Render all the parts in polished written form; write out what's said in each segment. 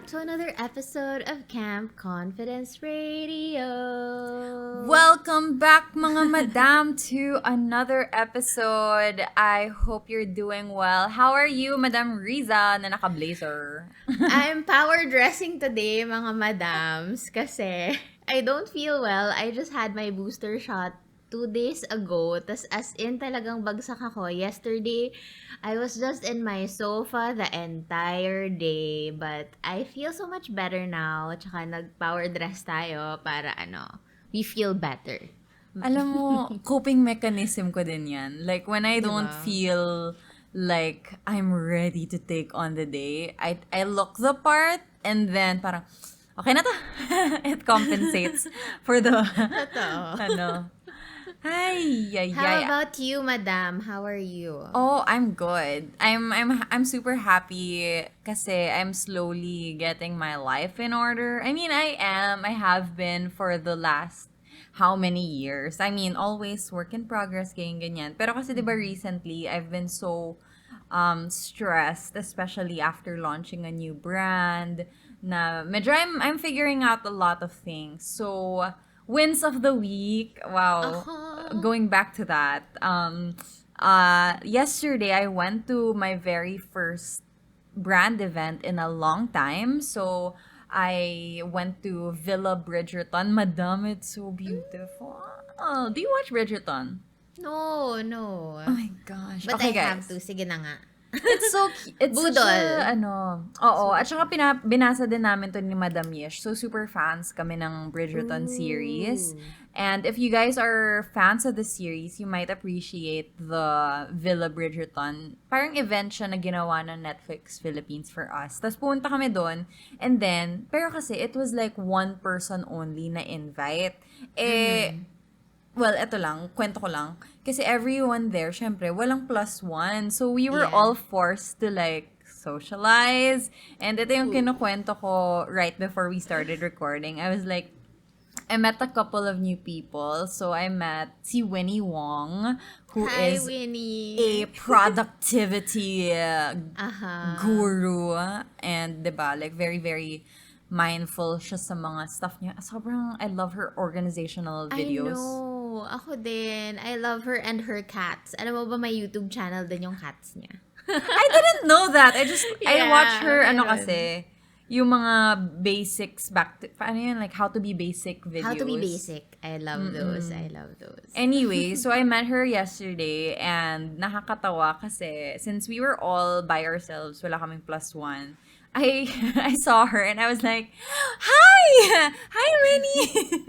back to another episode of Camp Confidence Radio. Welcome back mga madam to another episode. I hope you're doing well. How are you, Madam Rizza na naka-blazer? I'm power dressing today, mga madams, kasi I don't feel well. I just had my booster shot 2 days ago. Tas as in talagang bagsak ako. Yesterday, I was just in my sofa the entire day. But I feel so much better now. Tsaka nag-power dress tayo para we feel better. Alam mo, coping mechanism ko din yan. Like, when I don't feel like I'm ready to take on the day, I look the part and then parang, okay na to. It compensates for the, How about you, madam? How are you? Oh, I'm good. I'm super happy kasi I'm slowly getting my life in order. I mean, I have been for the last how many years? I mean, always work in progress, ganyan. Pero kasi 'di ba recently, I've been so stressed, especially after launching a new brand na medyo I'm figuring out a lot of things. So, wins of the week. Wow. Going back to that. Yesterday I went to my very first brand event in a long time. So I went to Villa Bridgerton. Madam, it's so beautiful. Oh, do you watch Bridgerton? No. Oh my gosh. But okay, I have guys. to. Sige na nga. It's so it's Budol. such a, oo, at saka binasa din namin to ni Madam Yesh. So, super fans kami ng Bridgerton series. And if you guys are fans of the series, you might appreciate the Villa Bridgerton. Parang event siya na ginawa ng Netflix Philippines for us. Tapos pumunta kami doon. And then, pero kasi it was like one person only na invite. Well, eto lang, kwento ko lang. Kasi everyone there, syempre, walang +1. So, we were all forced to like, socialize. And ito yung kinukwento ko right before we started recording. I was like, I met a couple of new people. So, I met si Winnie Wong, who Hi, is Winnie. a productivity guru. And, diba, like, very, very mindful siya sa mga stuff niya. Sobrang, I love her organizational videos. I know. Ako din. I love her and her cats. Alam mo ba may YouTube channel din yung cats niya? I didn't know that. I watch her, meron. kasi, yung mga basics paano yun? Like, how to be basic videos. How to be basic. I love those. Anyway, so I met her yesterday and nakakatawa kasi since we were all by ourselves, wala kaming +1, I saw her and I was like, Hi! Hi, Winnie!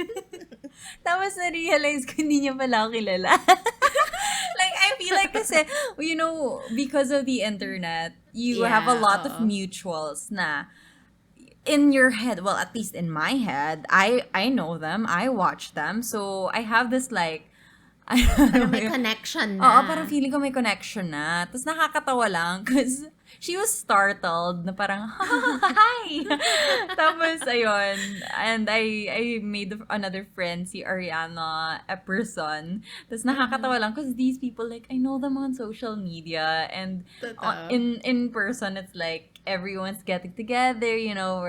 Tapos na-realize ko hindi niya pala ako kilala. Like, I feel like kasi, you know, because of the internet, you have a lot of mutuals na in your head, well, at least in my head, I know them, I watch them, so I have this like, Parang may connection na. Oo, parang feeling ko may connection na. Tapos nakakatawa lang because she was startled na parang, hi! Tapos, ayun. And I made another friend, si Ariana, a person. Tapos nakakatawa lang because these people, like, I know them on social media. And in person, it's like, everyone's getting together, you know,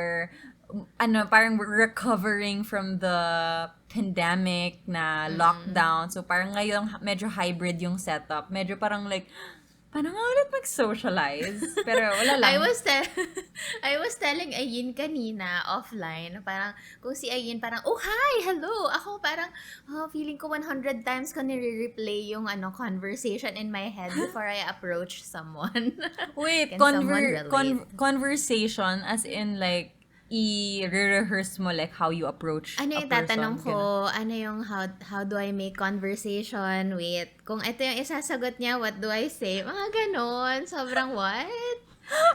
parang we're recovering from the pandemic na lockdown. So, parang ngayon, medyo hybrid yung setup. Medyo parang like, paano nga ulit mag-socialize? Pero wala lang. I was telling Ayin kanina, offline, parang, kung si Ayin parang, oh, hi, hello! Ako parang, feeling ko 100 times ko nire-replay yung conversation in my head before I approach someone. Wait, Can someone relate? conversation as in like, i-rehearse mo like how you approach a person. Tatanong ko, ano yung how do I make conversation? Wait, kung ito yung isasagot niya, what do I say? Mga ganon. Sobrang what?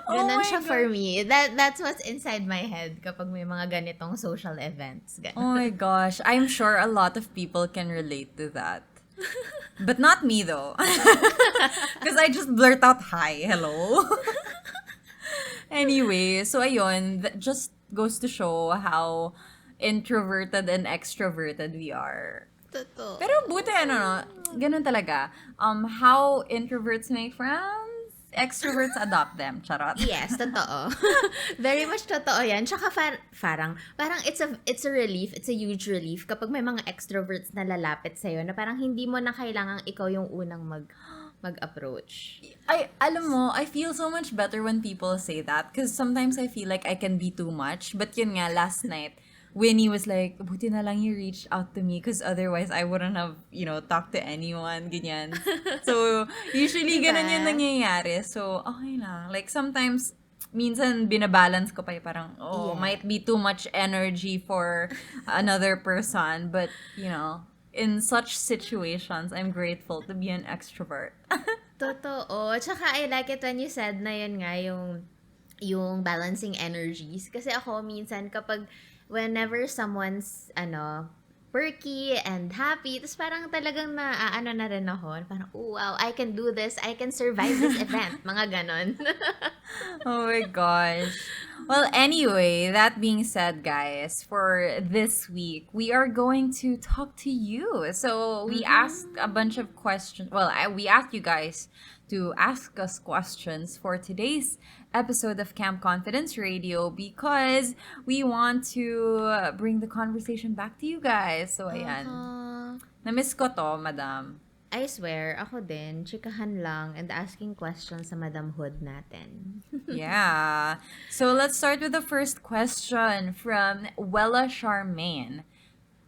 Ganon siya for me. That's what's inside my head kapag may mga ganitong social events. Ganon. Oh my gosh. I'm sure a lot of people can relate to that. But not me though. Because I just blurt out, hi, hello. Anyway, so ayun, that just goes to show how introverted and extroverted we are. Totoo. Pero buti ganun talaga. How introverts make friends? Extroverts adopt them. Charot. Yes, totoo. Very much totoo yan. Tsaka parang it's a relief, it's a huge relief kapag may mga extroverts na lalapit sa'yo na parang hindi mo na kailangang ikaw yung unang mag-approach. Alam mo, I feel so much better when people say that because sometimes I feel like I can be too much. But yun nga, last night, Winnie was like, buti na lang you reached out to me because otherwise I wouldn't have, talked to anyone, ganyan. So, usually Diba? ganun yung nangyayari. So, okay lang. Like, sometimes, minsan binabalance ko pa yung parang, Yeah. might be too much energy for another person. But, in such situations, I'm grateful to be an extrovert. Totoo. Tsaka I like it when you said na yun nga yung balancing energies. Kasi ako minsan whenever someone's perky and happy, tapos parang talagang na rin ako. Parang, oh, wow, I can do this. I can survive this event. Mga ganon. Oh my gosh. Well, anyway, that being said, guys, for this week, we are going to talk to you. So, we asked a bunch of questions. Well, we asked you guys to ask us questions for today's episode of Camp Confidence Radio because we want to bring the conversation back to you guys. So, ayan. Na-miss ko to, madam. I swear, ako din, chikahan lang and asking questions sa madamhood natin. Yeah. So let's start with the first question from Wella Charmaine.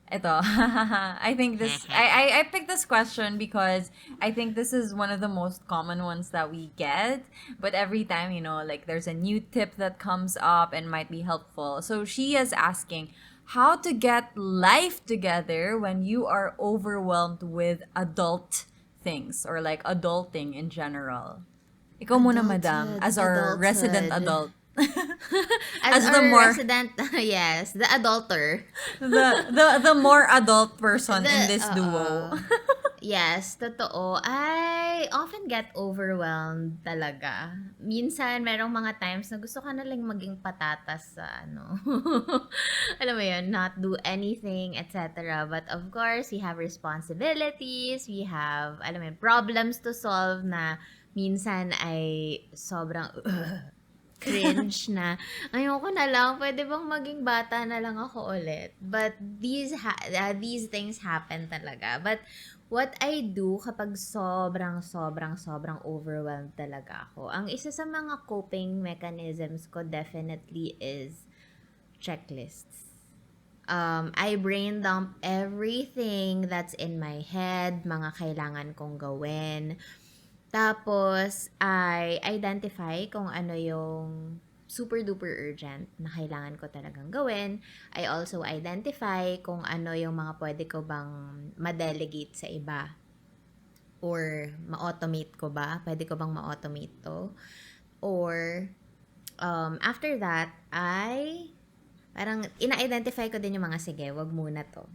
Ito, I think I picked this question because I think this is one of the most common ones that we get. But every time, like there's a new tip that comes up and might be helpful. So she is asking, how to get life together when you are overwhelmed with adult things or like adulting in general. Ikaw muna, madam, as our resident adult. As our resident, yes, the adulter. The more adult person in this duo. Yes, totoo. I often get overwhelmed talaga. Minsan, merong mga times na gusto ka na lang maging patatas sa alam mo yun, not do anything, etc. But of course, we have responsibilities, we have, alam mo yun, problems to solve na minsan ay sobrang cringe na ayoko na lang, pwede bang maging bata na lang ako ulit. But these things happen talaga. But what I do kapag sobrang overwhelmed talaga ako, ang isa sa mga coping mechanisms ko definitely is checklists. I brain dump everything that's in my head, mga kailangan kong gawin. Tapos, I identify kung ano yung super duper urgent na kailangan ko talagang gawin. I also identify kung ano yung mga pwede ko bang ma-delegate sa iba. Or ma-automate ko ba? Pwede ko bang ma-automate to? Or, after that, parang ina-identify ko din yung mga, sige, wag muna to.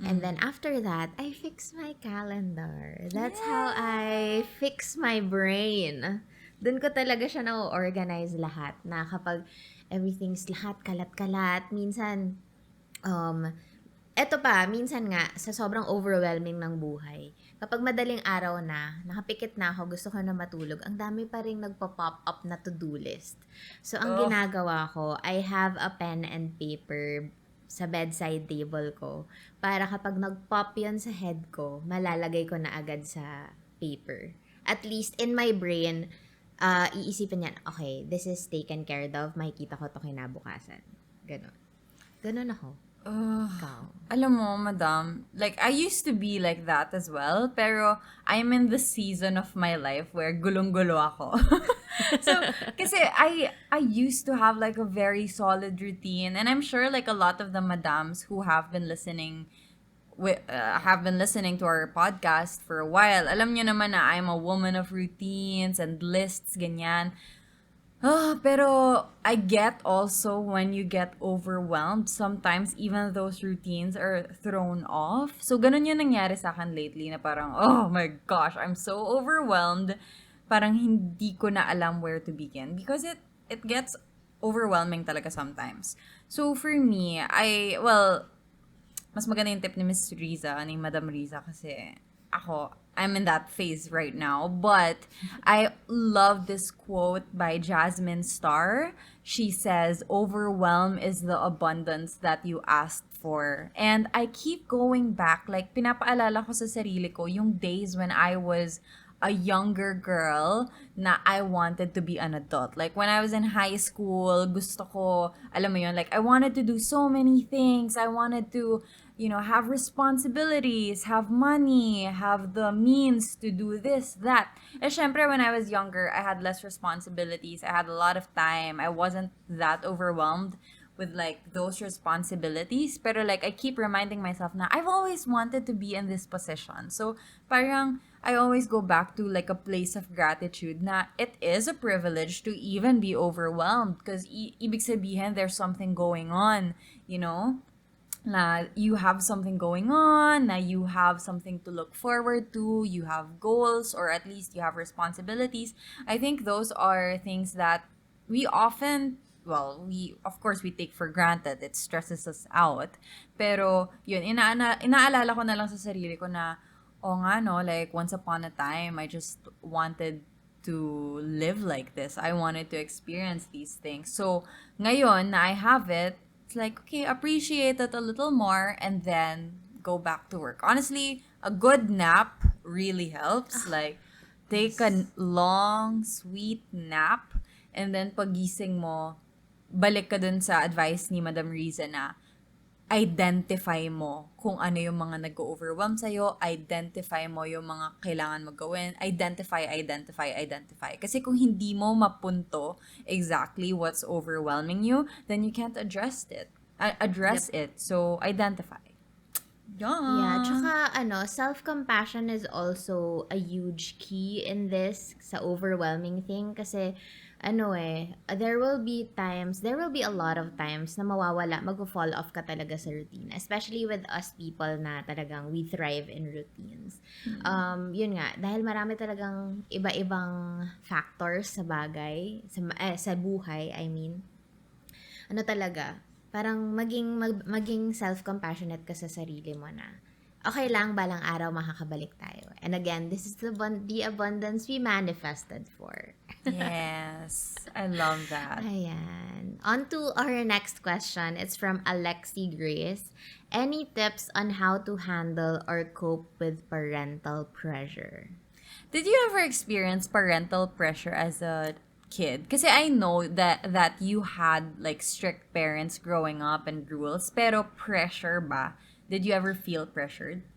And then after that, I fix my calendar. That's how I fix my brain. Doon ko talaga siya na-organize lahat. Na kapag everything's lahat kalat-kalat, minsan, eto pa, minsan nga, sa sobrang overwhelming ng buhay, kapag madaling araw na, nakapikit na ako, gusto ko na matulog, ang dami pa rin nagpa-pop up na to-do list. So, ang ginagawa ko, I have a pen and paper sa bedside table ko para kapag nag-pop yun sa head ko, malalagay ko na agad sa paper. At least in my brain, iisipin niyan, okay, this is taken care of, makikita ko to kinabukasan. Ganon. Ganon ako. Alam mo, madam, like, I used to be like that as well, pero I'm in the season of my life where gulong-gulo ako. So, kasi I used to have like a very solid routine, and I'm sure like a lot of the madams who have been listening to our podcast for a while, alam nyo naman na I'm a woman of routines and lists, ganyan. Pero I get also when you get overwhelmed, sometimes even those routines are thrown off. So, ganun yung nangyari sa akin lately na parang, oh my gosh, I'm so overwhelmed. Parang hindi ko na alam where to begin because it gets overwhelming talaga sometimes. So, for me, mas maganda yung tip ni Miss Rizza, ni Madam Rizza kasi ako, I'm in that phase right now. But I love this quote by Jasmine Star. She says, "Overwhelm is the abundance that you asked for." And I keep going back, like, pinapaalala ko sa sarili ko yung days when I was a younger girl na I wanted to be an adult. Like, when I was in high school, gusto ko, alam mo yun, like, I wanted to do so many things. I wanted to, have responsibilities, have money, have the means to do this, that. And syempre, when I was younger, I had less responsibilities. I had a lot of time. I wasn't that overwhelmed with like those responsibilities. Pero like I keep reminding myself na I've always wanted to be in this position. So parang I always go back to like a place of gratitude na it is a privilege to even be overwhelmed because ibig sabihin there's something going on, na you have something going on, na you have something to look forward to, you have goals, or at least you have responsibilities. I think those are things that we often, well, of course, we take for granted. It stresses us out. Pero, yun, inaalala ko na lang sa sarili ko na, oh nga no, like, once upon a time, I just wanted to live like this. I wanted to experience these things. So, ngayon na I have it, it's like, okay, appreciate it a little more and then go back to work. Honestly, a good nap really helps. Like, take a long, sweet nap and then pagising mo, balik ka dun sa advice ni Madam Rizza na identify mo kung ano yung mga nag-overwhelm sa'yo, identify mo yung mga kailangan mo gawin, identify. Kasi kung hindi mo mapunto exactly what's overwhelming you, then you can't address it. So, identify. Yeah, tsaka self-compassion is also a huge key in this sa overwhelming thing kasi there will be a lot of times na mawawala, mag-fall off ka talaga sa routine. Especially with us people na talagang we thrive in routines. Yun nga, dahil marami talagang iba-ibang factors sa bagay, sa buhay, I mean. Talaga, parang maging self-compassionate ka sa sarili mo na okay lang, balang araw makakabalik tayo. And again, this is the abundance we manifested for. Yes, I love that. Ayan. On to our next question. It's from Alexi Grace. Any tips on how to handle or cope with parental pressure? Did you ever experience parental pressure as a kid? Kasi I know that you had like strict parents growing up and rules, pero pressure ba? Did you ever feel pressured?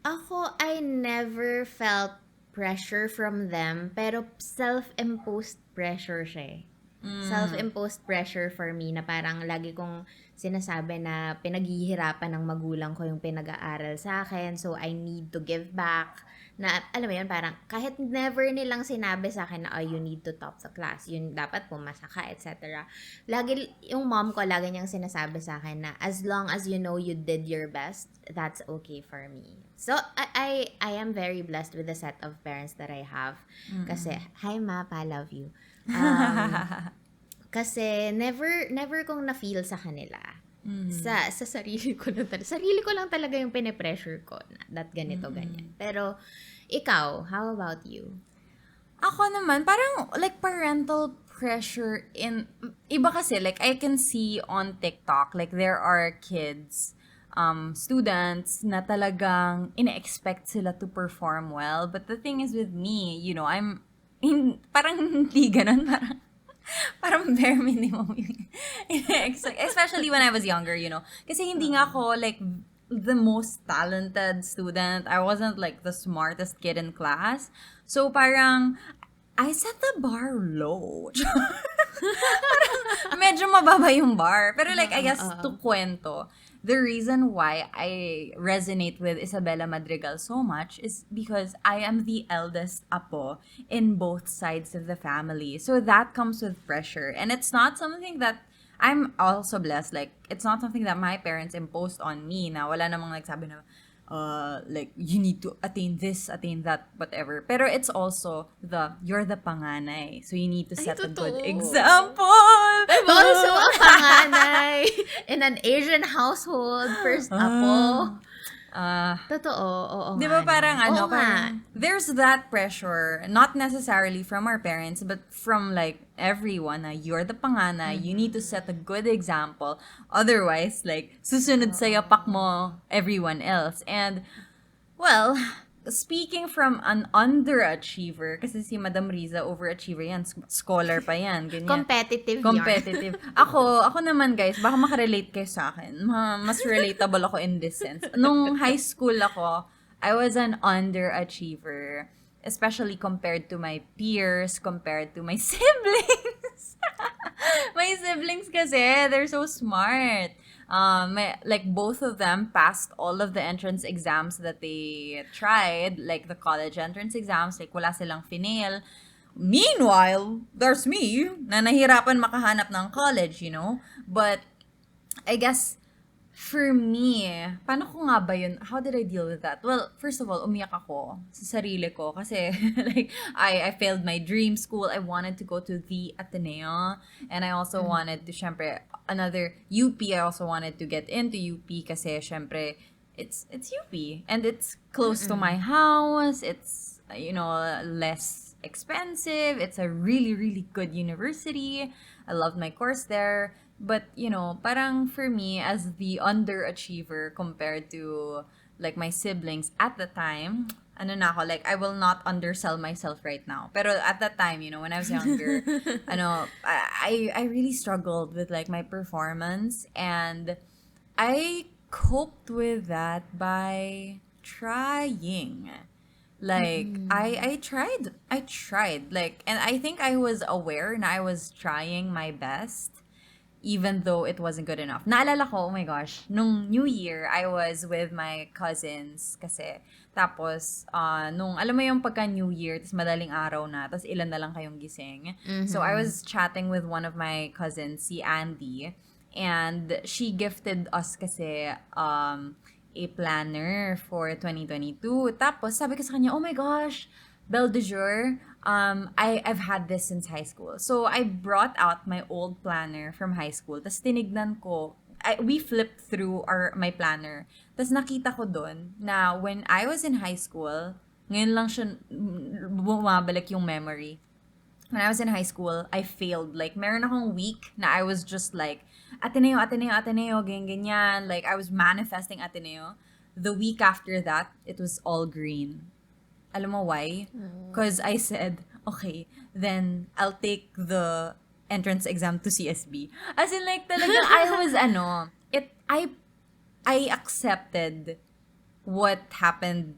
Ako, I never felt pressure from them, pero self-imposed pressure siya. Self-imposed pressure for me na parang lagi kong sinasabi na pinaghihirapan ng magulang ko yung pinag-aaral sa akin, so I need to give back. Na, alam mo yun, parang kahit never nilang sinabi sa akin na, oh, you need to top the class, yun dapat pumasa ka, etc. Lagi, yung mom ko, lagi niyang sinasabi sa akin na, as long as you know you did your best, that's okay for me. So, I am very blessed with the set of parents that I have. Kasi, hi ma, pa, love you. Kasi, never kong na-feel sa kanila. Sa sarili ko lang talaga. Sarili ko lang talaga yung pinipressure ko na that ganito, ganyan. Pero, ikaw, how about you? Ako naman, parang like parental pressure iba kasi, like I can see on TikTok, like there are kids, students na talagang ina-expect sila to perform well. But the thing is with me, parang hindi ganun, parang bare minimum yung especially when I was younger, kasi hindi nga ako like the most talented student. I wasn't like the smartest kid in class. So parang I set the bar low. Parang medyo mababa yung bar. Pero like I guess to kwento, the reason why I resonate with Isabella Madrigal so much is because I am the eldest apo in both sides of the family. So that comes with pressure. And it's not something that I'm also blessed. Like, it's not something that my parents imposed on me na wala namang nagsabi na, like, you need to attain this, attain that, whatever. Pero it's also you're the panganay. So you need to set a good example. I'm also a panganay in an Asian household. First apo. Totoo, oo Di nga, ba parang no? Oo nga. parang there's that pressure, not necessarily from our parents, but from like everyone na you're the panganay, you need to set a good example. Otherwise, like, susunod sa yapak mo everyone else. And, well, speaking from an underachiever, kasi si Madam Riza, overachiever yan, scholar pa yan, ganyan. Competitive yarn. Competitive. Ako naman guys, baka makarelate kayo sa akin. Mas relatable ako in this sense. Nung high school ako, I was an underachiever. Especially compared to my peers, compared to my siblings. My siblings kasi, they're so smart. Like both of them passed all of the entrance exams that they tried, like the college entrance exams, like wala silang finail. Meanwhile, there's me na nahirapan makahanap ng college, you know? But I guess for me, paano ko nga ba yun? How did I deal with that? Well, first of all, umiyak ako sa sarili ko kasi like I failed my dream school. I wanted to go to the Ateneo, and I also wanted to syempre another UP. I also wanted to get into UP kasi syempre it's UP and it's close to my house. It's less expensive. It's a really really good university. I loved my course there. But, parang for me, as the underachiever compared to, like, my siblings at the time, ano na ako, like, I will not undersell myself right now. Pero at that time, when I was younger, I really struggled with, like, my performance. And I coped with that by trying. Like, I tried. Like, and I think I was aware na I was trying my best even though it wasn't good enough. Naalala ko, oh my gosh, nung New Year, I was with my cousins kasi. Tapos, alam mo yung pagka New Year, tapos madaling araw na, tapos ilan na lang kayong gising. So, I was chatting with one of my cousins, si Andy, and she gifted us kasi a planner for 2022. Tapos, sabi ko sa kanya, oh my gosh, Belle de jour, I've had this since high school. So, I brought out my old planner from high school. Tapos, tinignan ko. We flipped through my planner. Tapos, nakita ko doon na when I was in high school, ngayon lang siya bumabalik yung memory. When I was in high school, I failed. Like, meron akong week na I was just like, Ateneo, ganyan. Like, I was manifesting Ateneo. The week after that, it was all green. Alam mo why? Because I said, okay, then I'll take the entrance exam to CSB. As in, like, talaga, I accepted what happened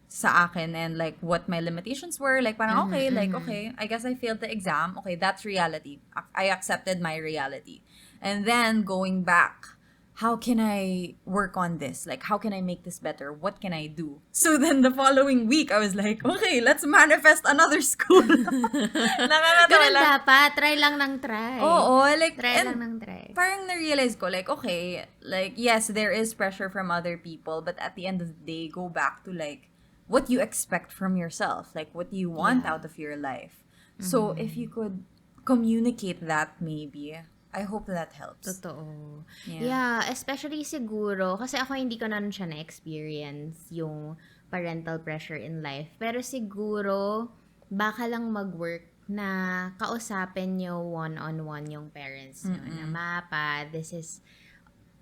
sa akin and, like, what my limitations were. Like, parang, okay, I guess I failed the exam. Okay, that's reality. I accepted my reality. And then, going back, how can I work on this? Like, how can I make this better? What can I do? So then the following week, I was like, okay, let's manifest another school. Ganun dapat. Try lang ng try. Oo, like, try lang ng try. Parang na-realize ko, like, okay, like, yes, there is pressure from other people, but at the end of the day, go back to, like, what you expect from yourself. Like, what you want out of your life. So, if you could communicate that, maybe, I hope that helps. Totoo. Yeah, especially siguro, kasi ako hindi ko na siya na-experience yung parental pressure in life. Pero siguro, baka lang mag-work na kausapin nyo one-on-one yung parents nyo. Na, Mapa, this is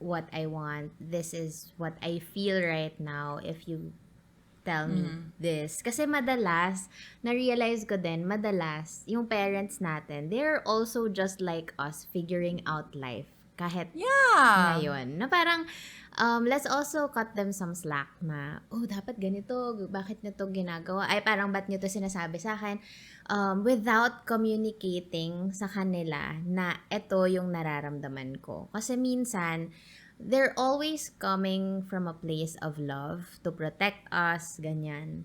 what I want. This is what I feel right now if you tell me this. Kasi madalas, na-realize ko din, yung parents natin, they're also just like us figuring out life. Kahit ngayon. Na parang, let's also cut them some slack na, dapat ganito, bakit nito ginagawa? Ay, parang ba't nyo to sinasabi sa akin? Without communicating sa kanila na ito yung nararamdaman ko. Kasi minsan, they're always coming from a place of love to protect us, ganyan.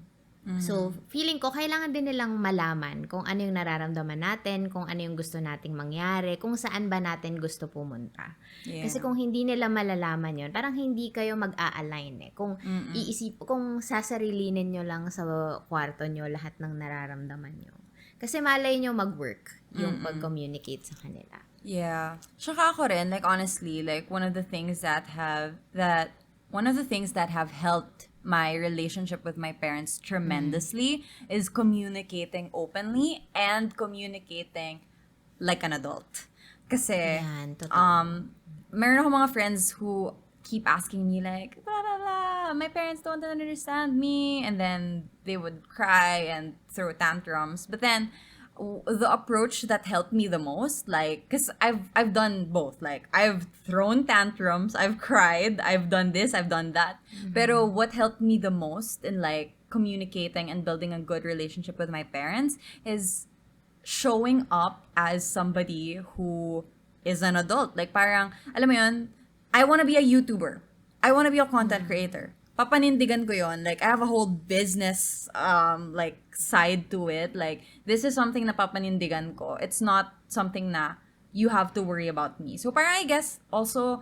So, feeling ko, kailangan din nilang malaman kung ano yung nararamdaman natin, kung ano yung gusto nating mangyari, kung saan ba natin gusto pumunta. Yeah. Kasi kung hindi nila malalaman yon, parang hindi kayo mag-a-align eh. Kung kung sasarilinin nyo lang sa kwarto nyo lahat ng nararamdaman nyo. Kasi malay nyo mag-work yung pag-communicate sa kanila. Yeah. Tsaka ako rin, like, honestly, like, one of the things that one of the things that have helped my relationship with my parents tremendously is communicating openly and communicating like an adult. Kasi, Yan, totoo. meron ako mga friends who keep asking me like, blah, blah, blah, my parents don't understand me. And then they would cry and throw tantrums. But then, the approach that helped me the most, like, because I've done both. Like, I've thrown tantrums, I've cried, I've done this, I've done that. Pero what helped me the most in, like, communicating and building a good relationship with my parents is showing up as somebody who is an adult. Like, parang, alam mo yun, I want to be a YouTuber. I want to be a content creator. Papanindigan ko yon. Like, I have a whole business, like, side to it. Like, this is something na papanindigan ko. It's not something na you have to worry about me. So, parang I guess, also,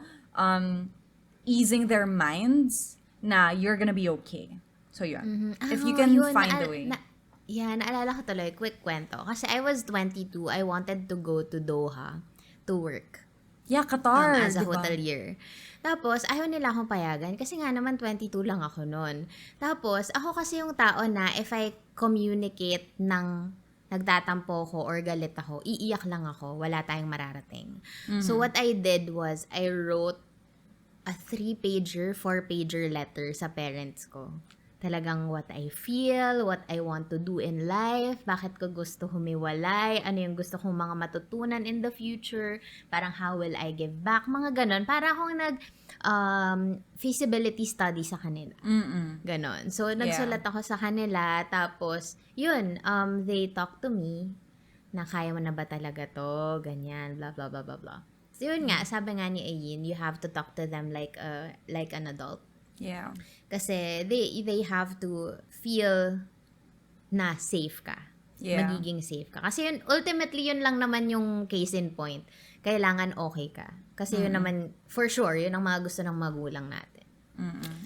easing their minds na you're gonna be okay. So, yun. If you can find a way. Naalala ko tuloy, quick kwento. Kasi I was 22, I wanted to go to Doha to work. Yeah, Qatar, As a diba? hotelier. Tapos, ayaw nila akong payagan kasi nga naman 22 lang ako noon. Tapos, ako kasi yung tao na if I communicate ng nagtatampo ko or galit ako, iiyak lang ako, wala tayong mararating. So, what I did was, I wrote a 3-pager, 4-pager letter sa parents ko. Talagang what I feel, what I want to do in life, bakit ko gusto humiwalay, ano yung gusto kong mga matutunan in the future, parang how will I give back, mga ganon. Para akong feasibility study sa kanila. Ganon. So, nagsulat ako sa kanila, tapos, yun, they talk to me, na kaya mo na ba talaga to, ganyan, blah, blah, blah, blah, blah. So, yun nga, sabi nga ni Ayn, you have to talk to them like an adult. Yeah. Kasi they have to feel na safe ka. Yeah. Magiging safe ka. Kasi yun, ultimately, yun lang naman yung case in point. Kailangan okay ka. Kasi yun naman, for sure, yun ang mga gusto ng magulang natin.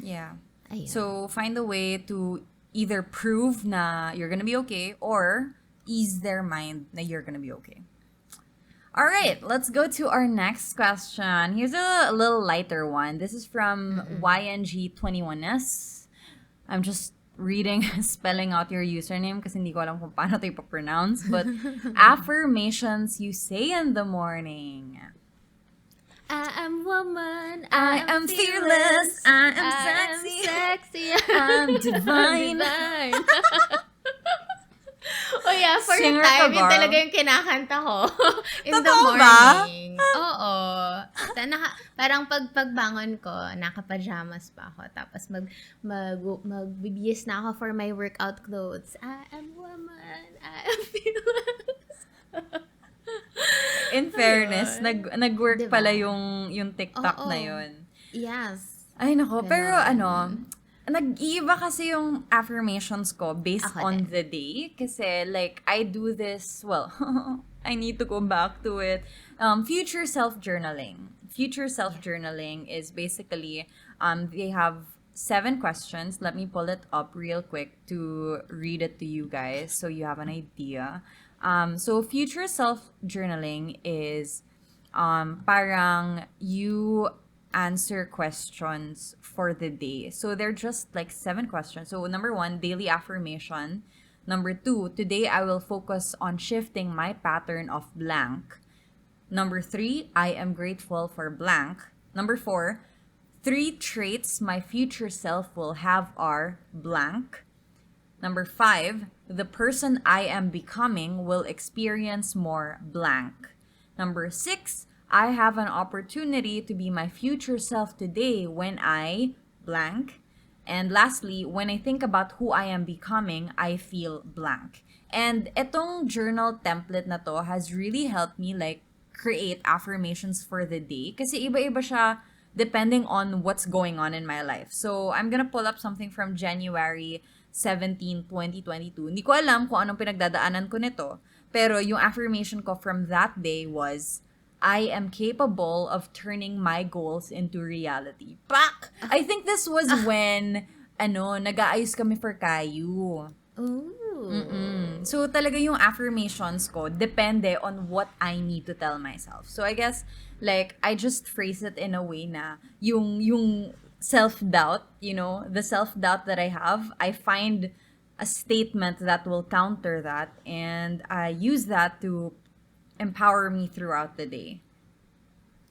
Yeah. Ayun. So, find a way to either prove na you're gonna be okay or ease their mind na you're gonna be okay. All right, let's go to our next question. Here's a little lighter one. This is from YNG21S. I'm just reading, spelling out your username kasi hindi ko alam kung paano ito ipapronounce. But affirmations you say in the morning. I am woman. I am fearless. I am sexy. I'm divine. Oh yeah, for Singer a time, ka ba? yun talaga yung kinakanta ko. In the Totoo morning. Oo. Parang pagbangon ko, naka-pajamas pa ako. Tapos magbibihis na ako for my workout clothes. I am woman. I am fearless. In fairness, nag-work Diba? pala yung TikTok Oo. na yun. Yes. Ay nako, Ganon. pero nag-iiba kasi yung affirmations ko based Ako on din. the day. Kasi like, I do this, well, I need to go back to it. Future self-journaling. Future self-journaling is basically, they have 7 questions. Let me pull it up real quick to read it to you guys so you have an idea. So future self-journaling is parang you answer questions for the day. So they're just like 7 questions. So number 1, daily affirmation. Number 2, today I will focus on shifting my pattern of blank. Number 3, I am grateful for blank. Number 4, 3 traits my future self will have are blank. Number 5, the person I am becoming will experience more blank. Number 6, I have an opportunity to be my future self today when I blank. And lastly, when I think about who I am becoming, I feel blank. And etong journal template na to has really helped me like create affirmations for the day. Kasi iba-iba siya depending on what's going on in my life. So I'm gonna pull up something from January 17, 2022. Hindi ko alam kung anong pinagdadaanan ko nito. Pero yung affirmation ko from that day was, I am capable of turning my goals into reality. Pak! I think this was when, nag-aayos kami for Kayu. Ooh. So, talaga yung affirmations ko depende on what I need to tell myself. So, I guess, like, I just phrase it in a way na yung self-doubt, the self-doubt that I have, I find a statement that will counter that, and I use that to empower me throughout the day.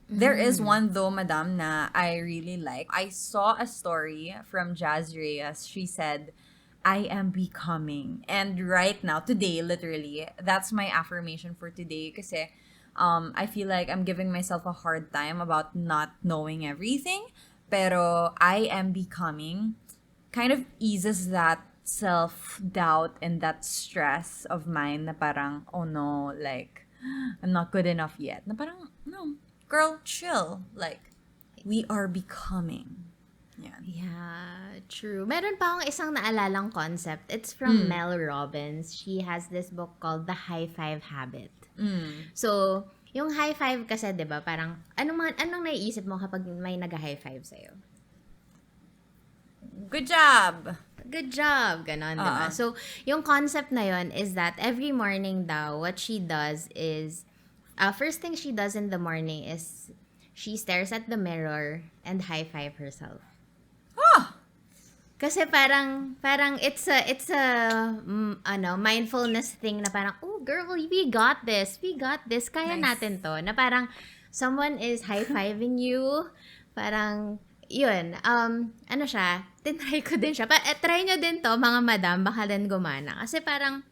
There is one though, madam, na I really like. I saw a story from Jazz Reyes. She said, I am becoming. And right now, today, literally, that's my affirmation for today. Kasi I feel like I'm giving myself a hard time about not knowing everything. Pero I am becoming kind of eases that self-doubt and that stress of mine na parang, oh no, like, I'm not good enough yet. Na parang, no, girl, chill. Like, we are becoming. Yan. Yeah, true. Meron pa akong isang naalalang concept. It's from Mel Robbins. She has this book called The High Five Habit. So, yung high five kasi, 'di ba, parang anong naiisip mo kapag may nag-high five sa'yo? Good job! Good job, ganon, 'di ba? So, yung concept na yon is that every morning daw, what she does is, first thing she does in the morning is she stares at the mirror and high five herself. Oh! Kasi parang mindfulness thing na parang, oh girl, we got this, kaya Nice. natin to, na parang someone is high-fiving you, parang yun, tinry ko din siya. Try nyo din to, mga madam, baka din gumana. Kasi parang,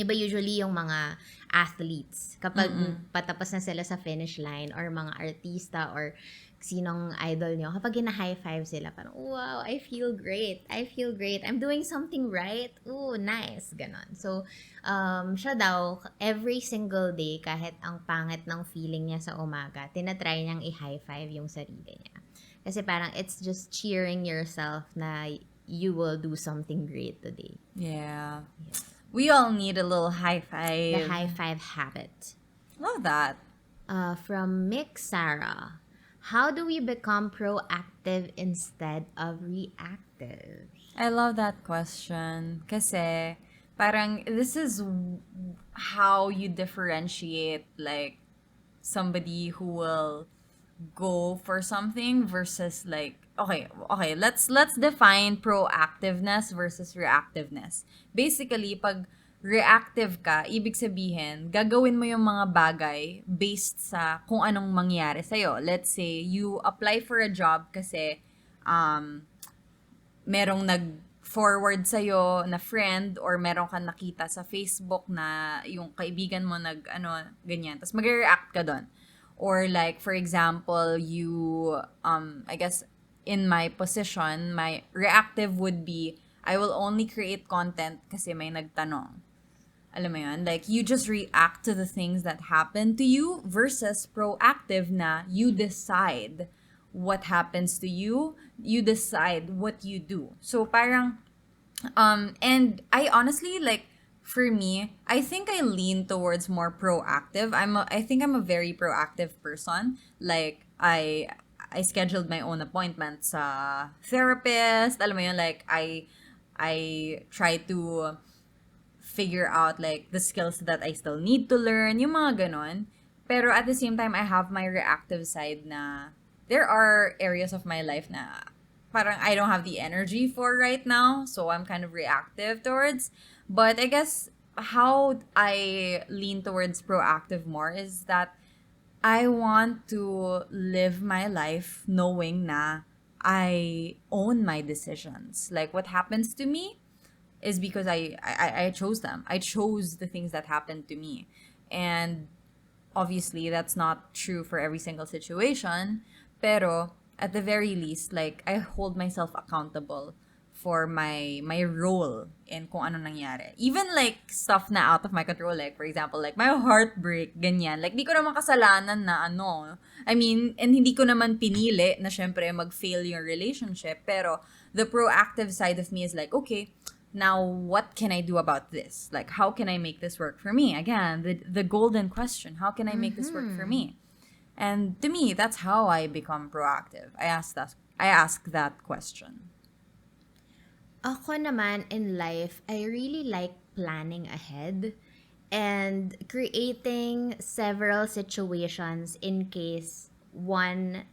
iba usually yung mga athletes, kapag patapos na sila sa finish line, or mga artista, or sinong idol nyo, kapag high five sila, parang, wow, I feel great, I'm doing something right, ooh, nice, ganon. So, siya daw, every single day, kahit ang pangit ng feeling niya sa umaga, tinatry niyang i-high five yung sarili niya. Kasi parang, it's just cheering yourself na you will do something great today. Yeah. We all need a little high five. The high five habit. Love that. From Mick Sarah. How do we become proactive instead of reactive? I love that question. Kasi, parang, this is how you differentiate, like, somebody who will go for something versus like, okay, let's define proactiveness versus reactiveness. Basically, pag reactive ka, ibig sabihin, gagawin mo yung mga bagay based sa kung anong mangyari sa'yo. Let's say, you apply for a job kasi merong nag-forward sa'yo na friend, or merong kang nakita sa Facebook na yung kaibigan mo ganyan. Tapos mag-react ka doon. Or like, for example, you, I guess, in my position, my reactive would be, I will only create content kasi may nagtanong. Alam mo yun? Like, you just react to the things that happen to you versus proactive na you decide what happens to you, you decide what you do. So, parang, and I honestly, like, for me, I think I lean towards more proactive. I think I'm a very proactive person. Like, I scheduled my own appointments sa therapist. Alam mo yun, like, I try to figure out, like, the skills that I still need to learn, yung mga ganon. Pero at the same time, I have my reactive side na there are areas of my life na parang I don't have the energy for right now, so I'm kind of reactive towards. But I guess how I lean towards proactive more is that I want to live my life knowing na I own my decisions. Like, what happens to me is because I chose them. I chose the things that happened to me. And obviously, that's not true for every single situation. Pero at the very least, like, I hold myself accountable for my role in kung ano nangyari. Even like stuff na out of my control, like for example, like my heartbreak, ganyan. Like, di ko naman kasalanan na I mean, and hindi ko naman pinili na syempre mag-fail yung relationship. Pero the proactive side of me is like, okay, now what can I do about this? Like, how can I make this work for me? Again, the golden question, how can I make this work for me? And to me, that's how I become proactive. I ask that question. Ako naman in life, I really like planning ahead and creating several situations in case one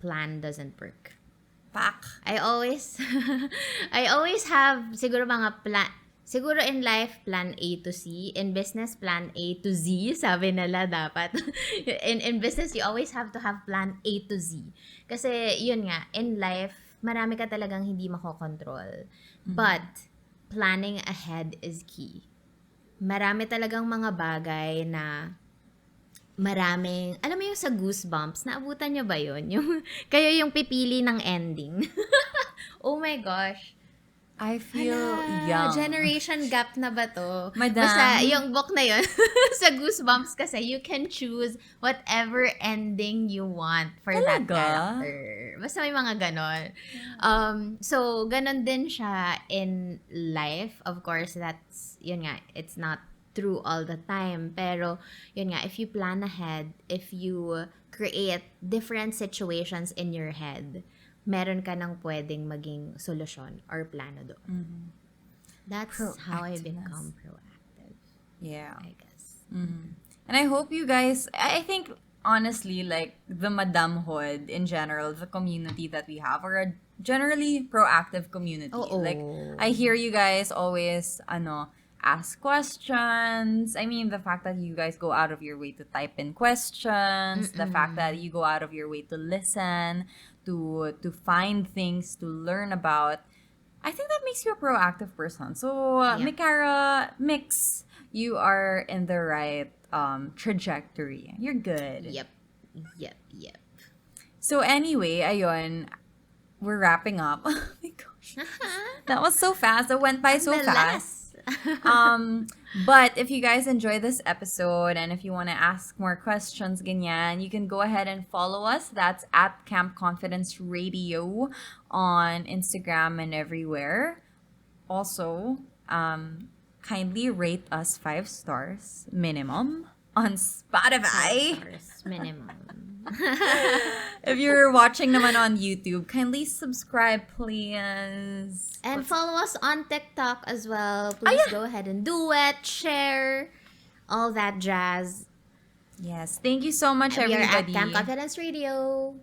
plan doesn't work. backpack. I always have siguro mga siguro in life, plan A to C. In business, plan A to Z. Sabi nila dapat. In business, you always have to have plan A to Z. Kasi, yun nga, in life, marami ka talagang hindi makokontrol. But, planning ahead is key. Marami talagang mga bagay na alam mo yung sa Goosebumps, naabutan nyo ba yun? Yung, kayo yung pipili ng ending. Oh my gosh. I feel young. Generation gap na ba to? Madam. Basta, yung book na yun, sa Goosebumps kasi, you can choose whatever ending you want for that character. Basta may mga ganon. So, ganon din siya in life. Of course, that's, yun nga, it's not true all the time. Pero, yun nga, if you plan ahead, if you create different situations in your head, meron ka nang pwedeng maging solusyon or plano doon. That's how I become proactive. Yeah. I guess. And I hope you guys, I think, honestly, like, the madamhood in general, the community that we have, are a generally proactive community. Like, I hear you guys always, ask questions. I mean, the fact that you guys go out of your way to type in questions, the fact that you go out of your way to listen, to find things to learn about, I think that makes you a proactive person. So, Mikara, Mix, you are in the right trajectory. You're good. Yep. So anyway, ayun, we're wrapping up. Oh my gosh. That was so fast. It went by so fast. But if you guys enjoy this episode and if you want to ask more questions, ganyan, you can go ahead and follow us. That's at Camp Confidence Radio on Instagram and everywhere. Also, kindly rate us 5 stars minimum on Spotify. 5 stars minimum. If you're watching naman on YouTube, kindly subscribe, please. And follow us on TikTok as well. Please go ahead and do it, share, all that jazz. Yes, thank you so much, We are everybody. at Camp Confidence Radio.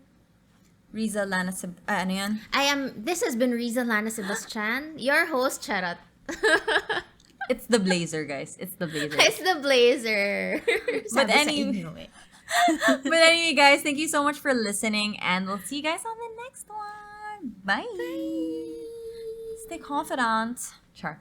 Rizza, Lana, ano yan? This has been Rizza and Lana-SEBASTIan, your host, Charot. It's the blazer, guys. It's the blazer. It's the blazer. But Sabi sa inyo eh. But anyway, guys, thank you so much for listening, and we'll see you guys on the next one. Bye. Stay confident. Char.